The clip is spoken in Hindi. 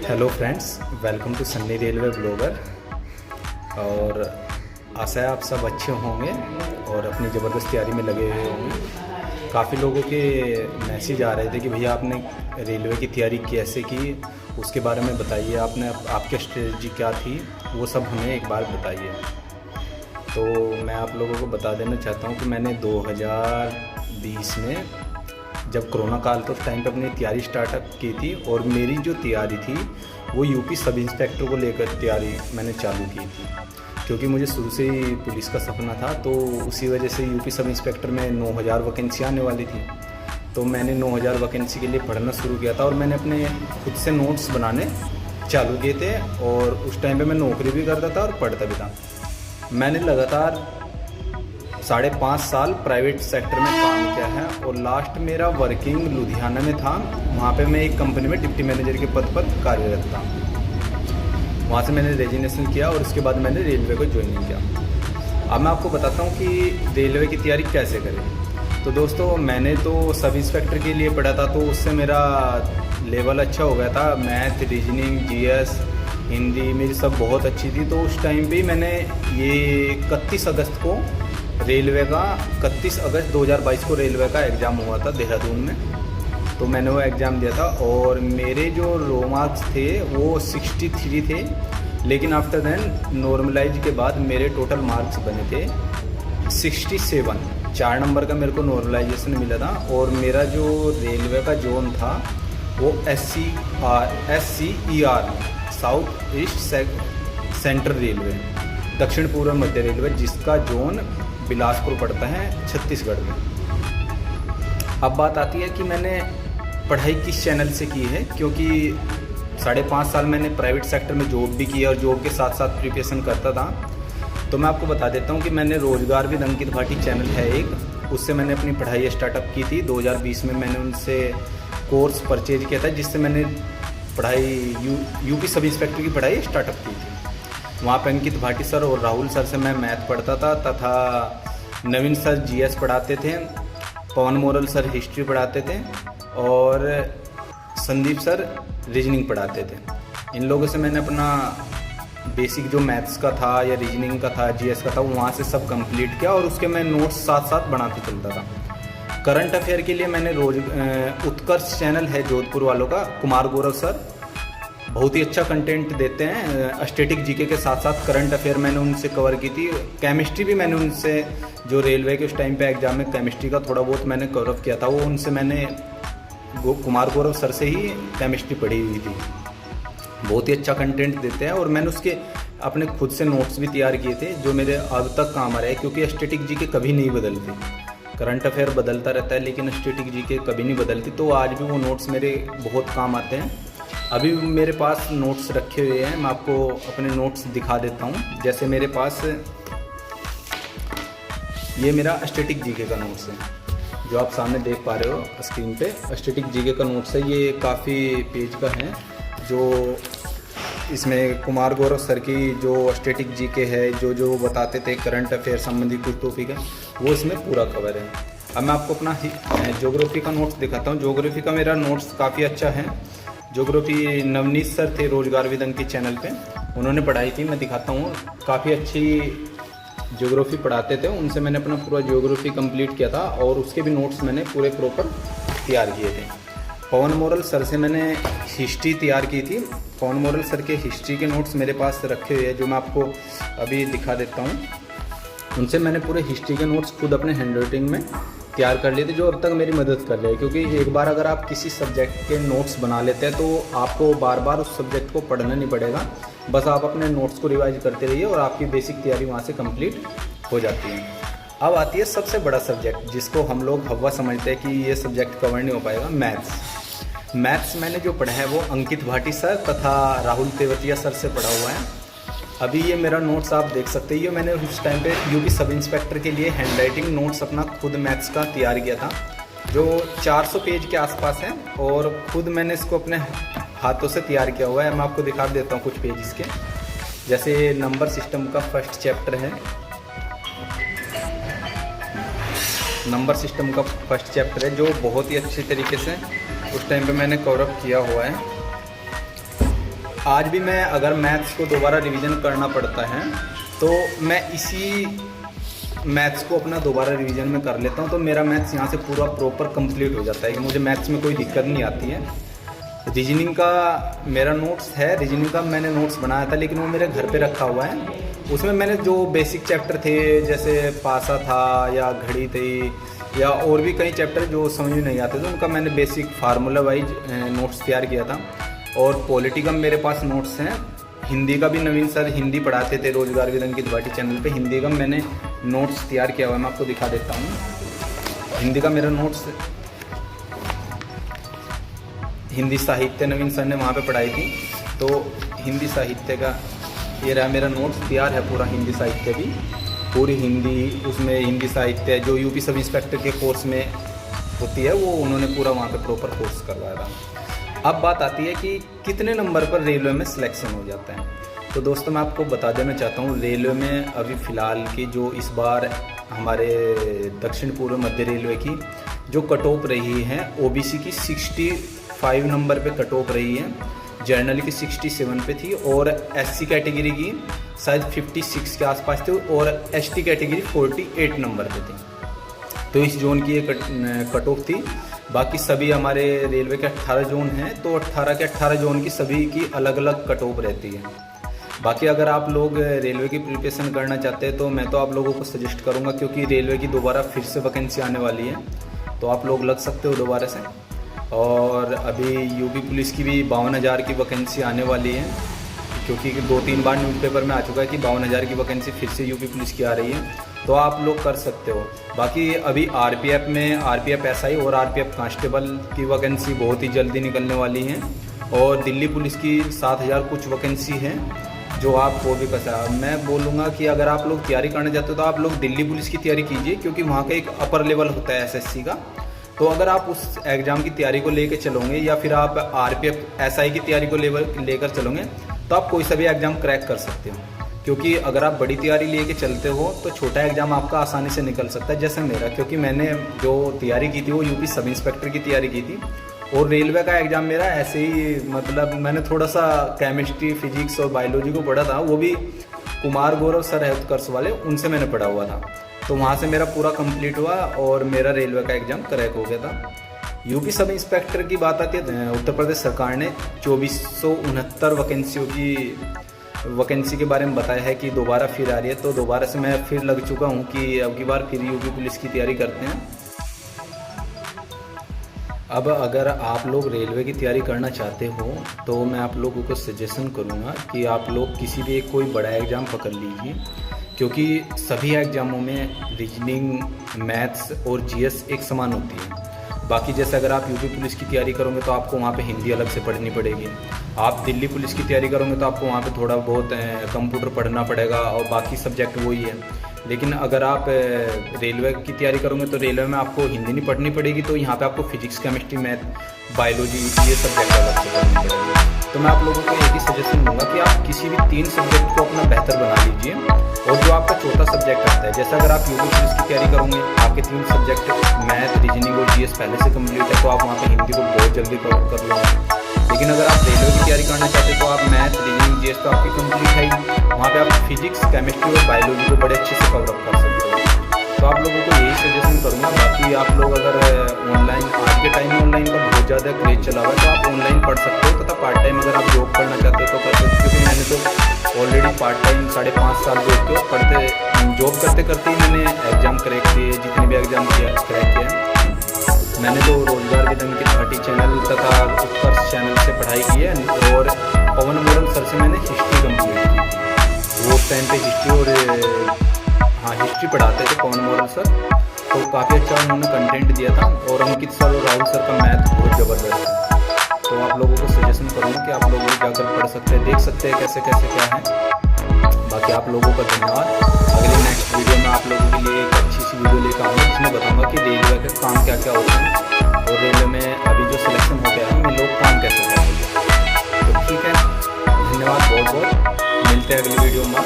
Hello friends, welcome to Sunny railway blogger. और आशा है आप सब अच्छे होंगे और अपनी ज़बरदस्त तैयारी में लगे हुए होंगे। काफ़ी लोगों के मैसेज आ रहे थे कि भैया आपने रेलवे की तैयारी कैसे की, उसके बारे में बताइए, आपने आपकी स्ट्रेटजी क्या थी, वो सब हमें एक बार बताइए। तो मैं आप लोगों को बता देना चाहता हूँ कि मैंने 2020 में जब कोरोना काल तो उस टाइम पे अपनी तैयारी स्टार्टअप की थी। और मेरी जो तैयारी थी वो यूपी सब इंस्पेक्टर को लेकर तैयारी मैंने चालू की थी, क्योंकि मुझे शुरू से ही पुलिस का सपना था। तो उसी वजह से यूपी सब इंस्पेक्टर में 9000 वैकेंसी आने वाली थी। तो मैंने 9000 वैकेंसी के लिए पढ़ना शुरू किया था और मैंने अपने खुद से नोट्स बनाने चालू किए थे। और उस टाइम पे मैं नौकरी भी करता था और पढ़ता भी था। मैंने लगातार 5.5 साल प्राइवेट सेक्टर में काम किया है और लास्ट मेरा वर्किंग लुधियाना में था। वहाँ पे मैं एक कंपनी में डिप्टी मैनेजर के पद पर कार्यरत था। वहाँ से मैंने रेजिग्नेशन किया और उसके बाद मैंने रेलवे को ज्वाइनिंग किया। अब मैं आपको बताता हूँ कि रेलवे की तैयारी कैसे करें। तो दोस्तों, मैंने तो सब इंस्पेक्टर के लिए पढ़ा था, तो उससे मेरा लेवल अच्छा हो गया था। मैथ, रीजनिंग, जीएस, हिंदी मेरी सब बहुत अच्छी थी। तो उस टाइम पे मैंने ये 31 अगस्त को रेलवे का 31 अगस्त 2022 को रेलवे का एग्ज़ाम हुआ था देहरादून में। तो मैंने वो एग्ज़ाम दिया था और मेरे जो रो मार्क्स थे वो 63 थे। लेकिन आफ्टर देन नॉर्मलाइज के बाद मेरे टोटल मार्क्स बने थे 67। 4 नंबर का मेरे को नॉर्मलाइजेशन मिला था। और मेरा जो रेलवे का जोन था वो SCER south east central railway, दक्षिण पूर्व मध्य रेलवे, जिसका जोन बिलासपुर पड़ता है छत्तीसगढ़ में। अब बात आती है कि मैंने पढ़ाई किस चैनल से की है, क्योंकि 5.5 साल मैंने प्राइवेट सेक्टर में जॉब भी की और जॉब के साथ साथ प्रिपरेशन करता था। तो मैं आपको बता देता हूँ कि मैंने रोजगार विद अंकित भाटी चैनल है एक, उससे मैंने अपनी पढ़ाई स्टार्टअप की थी। 2020 में मैंने उनसे कोर्स परचेज किया था, जिससे मैंने पढ़ाई यूपी सब इंस्पेक्टर की पढ़ाई स्टार्टअप की थी। वहाँ पे अंकित भाटी सर और राहुल सर से मैं मैथ पढ़ता था, तथा नवीन सर जीएस पढ़ाते थे, पवन मोरल सर हिस्ट्री पढ़ाते थे और संदीप सर रीजनिंग पढ़ाते थे। इन लोगों से मैंने अपना बेसिक जो मैथ्स का था या रीजनिंग का था, जीएस का था, वहाँ से सब कंप्लीट किया और उसके मैं नोट्स साथ साथ बनाते चलता था। करंट अफेयर के लिए मैंने उत्कर्ष चैनल है जोधपुर वालों का, कुमार गौरव सर बहुत ही अच्छा कंटेंट देते हैं। स्टैटिक जीके के साथ साथ करंट अफेयर मैंने उनसे कवर की थी। केमिस्ट्री भी मैंने उनसे, जो रेलवे के उस टाइम पे एग्जाम में केमिस्ट्री का थोड़ा बहुत मैंने कवर किया था, वो उनसे मैंने कुमार गौरव सर से ही केमिस्ट्री पढ़ी हुई थी। बहुत ही अच्छा कंटेंट देते हैं और मैंने उसके अपने खुद से नोट्स भी तैयार किए थे, जो मेरे अब तक काम आ रहे हैं, क्योंकि स्टैटिक जीके कभी नहीं बदलती। करंट अफेयर बदलता रहता है लेकिन स्टैटिक जीके कभी नहीं बदलती। तो आज भी वो नोट्स मेरे बहुत काम आते हैं। अभी मेरे पास नोट्स रखे हुए हैं, मैं आपको अपने नोट्स दिखा देता हूँ। जैसे मेरे पास ये मेरा स्टैटिक जीके का नोट्स है, जो आप सामने देख पा रहे हो स्क्रीन पे। स्टैटिक जीके का नोट्स है, ये काफ़ी पेज का है। जो इसमें कुमार गौरव सर की जो स्टैटिक जीके है, जो बताते थे करंट अफेयर संबंधी कुछ टॉपिक है, वो इसमें पूरा कवर है। अब मैं आपको अपना ज्योग्राफी का नोट्स दिखाता हूँ। ज्योग्राफी का मेरा नोट्स काफ़ी अच्छा है। ज्योग्राफी नवनीत सर थे रोजगार विद अंकित चैनल पे, उन्होंने पढ़ाई थी। मैं दिखाता हूँ, काफ़ी अच्छी ज्योग्राफी पढ़ाते थे। उनसे मैंने अपना पूरा ज्योग्राफी कंप्लीट किया था और उसके भी नोट्स मैंने पूरे प्रॉपर तैयार किए थे। पवन मोरल सर से मैंने हिस्ट्री तैयार की थी। पवन मोरल सर के हिस्ट्री के नोट्स मेरे पास रखे हुए हैं, जो मैं आपको अभी दिखा देता हूँ। उनसे मैंने पूरे हिस्ट्री के नोट्स खुद अपने हैंड राइटिंग में तैयार कर लिए थे, जो अब तक मेरी मदद कर रहे हैं। क्योंकि एक बार अगर आप किसी सब्जेक्ट के नोट्स बना लेते हैं तो आपको बार बार उस सब्जेक्ट को पढ़ना नहीं पड़ेगा, बस आप अपने नोट्स को रिवाइज करते रहिए और आपकी बेसिक तैयारी वहाँ से कंप्लीट हो जाती है। अब आती है सबसे बड़ा सब्जेक्ट, जिसको हम लोग हवा समझते हैं कि ये सब्जेक्ट कवर नहीं हो पाएगा, मैथ्स। मैथ्स मैंने जो पढ़ा है वो अंकित भाटी सर तथा राहुल तेवतिया सर से पढ़ा हुआ है। अभी ये मेरा नोट्स आप देख सकते हैं, ये मैंने उस टाइम पे यूपी सब इंस्पेक्टर के लिए हैंड राइटिंग नोट्स अपना खुद मैथ्स का तैयार किया था, जो 400 पेज के आसपास है और खुद मैंने इसको अपने हाथों से तैयार किया हुआ है। मैं आपको दिखा देता हूँ कुछ पेज इसके। जैसे नंबर सिस्टम का फर्स्ट चैप्टर है, नंबर सिस्टम का फर्स्ट चैप्टर है, जो बहुत ही अच्छे तरीके से उस टाइम पे मैंने कवर अप किया हुआ है। आज भी मैं अगर मैथ्स को दोबारा रिवीजन करना पड़ता है तो मैं इसी मैथ्स को अपना दोबारा रिवीजन में कर लेता हूँ, तो मेरा मैथ्स यहाँ से पूरा प्रॉपर कंप्लीट हो जाता है कि मुझे मैथ्स में कोई दिक्कत नहीं आती है। रीजनिंग का मेरा नोट्स है, रीजनिंग का मैंने नोट्स बनाया था लेकिन वो मेरे घर पे रखा हुआ है। उसमें मैंने जो बेसिक चैप्टर थे जैसे पासा था या घड़ी थी या और भी कई चैप्टर जो समझ में नहीं आते थे, उनका मैंने बेसिक फार्मूला वाइज नोट्स तैयार किया था। और पॉलिटी का मेरे पास नोट्स हैं। हिंदी का भी नवीन सर हिंदी पढ़ाते थे रोजगार विद अंकित भाटी चैनल पे, हिंदी का मैंने नोट्स तैयार किया हुआ है, मैं आपको दिखा देता हूँ। हिंदी का मेरा नोट्स, हिंदी साहित्य नवीन सर ने वहाँ पे पढ़ाई थी, तो हिंदी साहित्य का ये रहा मेरा नोट्स, तैयार है पूरा हिंदी साहित्य भी, पूरी हिंदी। उसमें हिंदी साहित्य जो यूपी सब इंस्पेक्टर के कोर्स में होती है वो उन्होंने पूरा वहाँ पे प्रॉपर कोर्स करवाया था। अब बात आती है कि कितने नंबर पर रेलवे में सिलेक्शन हो जाता है। तो दोस्तों मैं आपको बता देना चाहता हूँ, रेलवे में अभी फ़िलहाल की जो इस बार हमारे दक्षिण पूर्व मध्य रेलवे की जो कट ऑफ रही है, ओबीसी की 65 नंबर पे कट ऑफ रही है, जर्नल की 67 पे थी और एससी कैटेगरी की शायद 56 के आसपास थी और एसटी कैटेगरी 48 नंबर पे थी। तो इस जोन की ये कट ऑफ थी। बाकी सभी हमारे रेलवे के 18 जोन हैं, तो 18 के 18 जोन की सभी की अलग अलग कट ऑफ रहती है। बाकी अगर आप लोग रेलवे की प्रिपरेशन करना चाहते हैं तो मैं तो आप लोगों को सजेस्ट करूंगा, क्योंकि रेलवे की दोबारा फिर से वैकेंसी आने वाली है, तो आप लोग लग सकते हो दोबारा से। और अभी यूपी पुलिस की भी 52,000 की वैकेंसी आने वाली है, क्योंकि 2-3 बार न्यूज़पेपर में आ चुका है कि 52,000 की वैकेंसी फिर से यूपी पुलिस की आ रही है, तो आप लोग कर सकते हो। बाकी अभी आरपीएफ में आरपीएफ एसआई और आरपीएफ कांस्टेबल की वैकेंसी बहुत ही जल्दी निकलने वाली है, और दिल्ली पुलिस की 7,000 कुछ वैकेंसी है जो आप वो भी कर। मैं बोलूँगा कि अगर आप लोग तैयारी करना चाहते हो तो आप लोग दिल्ली पुलिस की तैयारी कीजिए, क्योंकि वहाँ का एक अपर लेवल होता है एसएससी का। तो अगर आप उस एग्ज़ाम की तैयारी को लेकर चलोगे या फिर आप आरपीएफ एसआई की तैयारी को लेकर चलोगे तो आप कोई सा भी एग्ज़ाम क्रैक कर सकते हो, क्योंकि अगर आप बड़ी तैयारी लेके चलते हो तो छोटा एग्ज़ाम आपका आसानी से निकल सकता है, जैसे मेरा। क्योंकि मैंने जो तैयारी की थी वो यूपी सब इंस्पेक्टर की तैयारी की थी, और रेलवे का एग्ज़ाम मेरा ऐसे ही, मतलब मैंने थोड़ा सा केमिस्ट्री फिजिक्स और बायोलॉजी को पढ़ा था, वो भी कुमार गौरव सर हेल्थ कर्स वाले, उनसे मैंने पढ़ा हुआ था। तो वहाँ से मेरा पूरा कंप्लीट हुआ और मेरा रेलवे का एग्ज़ाम क्रैक हो गया था। यूपी सब इंस्पेक्टर की बात आती है, उत्तर प्रदेश सरकार ने 2469 वैकेंसी के बारे में बताया है कि दोबारा फिर आ रही है, तो दोबारा से मैं फिर लग चुका हूँ कि अब की बार फिर यूपी पुलिस की तैयारी करते हैं। अब अगर आप लोग रेलवे की तैयारी करना चाहते हो तो मैं आप लोगों को सजेशन करूँगा कि आप लोग किसी भी एक कोई बड़ा एग्ज़ाम पकड़ लीजिए, क्योंकि सभी एग्ज़ामों में रीजनिंग, मैथ्स और जीएस एक समान होती है। बाकी जैसे अगर आप यूपी पुलिस की तैयारी करोगे तो आपको वहाँ पे हिंदी अलग से पढ़नी पड़ेगी। आप दिल्ली पुलिस की तैयारी करोगे तो आपको वहाँ पे थोड़ा बहुत कंप्यूटर पढ़ना पड़ेगा और बाकी सब्जेक्ट वही है। लेकिन अगर आप रेलवे की तैयारी करोगे तो रेलवे में आपको हिंदी नहीं पढ़नी पड़ेगी, तो यहाँ पे आपको फिजिक्स, केमिस्ट्री, मैथ, बायोलॉजी ये सब्जेक्ट अलग से पढ़नी पड़ेगी। तो मैं आप लोगों को यही सजेशन दूंगा कि आप किसी भी 3 सब्जेक्ट को अपना बेहतर बना लीजिए, और जो आपका चौथा सब्जेक्ट आता है, जैसे अगर आप यूपी पुलिस की तैयारी करोगे, आपके 3 सब्जेक्ट मैथ, रीजनिंग और जीएस पहले से कम्प्लीट है, तो आप वहाँ पर हिंदी को बहुत जल्दी कवर कर लोगे। लेकिन अगर आप रेलवे की तैयारी करना चाहते हो तो आप मैथ, रीजनिंग, जीएस तो आपकी कंप्लीट है ही, वहाँ पे आप फिजिक्स, केमिस्ट्री और बायोलॉजी को बड़े अच्छे से कवर अप कर सकते हो। तो आप लोगों को यही सजेशन करूँगा। बाकी आप लोग अगर ऑनलाइन, आज के टाइम में ऑनलाइन का बहुत ज़्यादा क्रेज चला हुआ है, तो आप ऑनलाइन पढ़ सकते हो, तथा पार्ट टाइम अगर आप जॉब करना चाहते हो तो कर सकते हो। क्योंकि मैंने तो ऑलरेडी पार्ट टाइम 5.5 साल जॉब करते करते ही मैंने एग्ज़ाम क्रैक किए, जितने भी एग्ज़ाम क्रैक किए। मैंने तो रोजगार विद अंकित भाटी चैनल तथा उत्कर्ष चैनल से पढ़ाई की है, और पवन मोरल सर से मैंने हिस्ट्री कंप्लीट की थी। वो उस टाइम पे हिस्ट्री और हिस्ट्री पढ़ाते थे पवन मोरल सर, तो काफ़ी अच्छा उन्होंने कंटेंट दिया था। और अंकित सर और राहुल सर का मैथ बहुत ज़बरदस्त है, तो आप लोगों को सजेशन करूँगा कि आप लोग जाकर पढ़ सकते हैं, देख सकते हैं कैसे कैसे क्या है। बाकी आप लोगों का धन्यवाद। अगले नेक्स्ट वीडियो में आप लोगों के लिए एक अच्छी सी वीडियो लेकर आऊँगा, जिसमें बताऊँगा कि रेलवे का काम क्या क्या होता है, और रेलवे में अभी जो सिलेक्शन हो गया है उनमें लोग काम कैसे करेंगे। तो ठीक है, धन्यवाद बहुत बहुत, मिलते हैं अगली वीडियो में।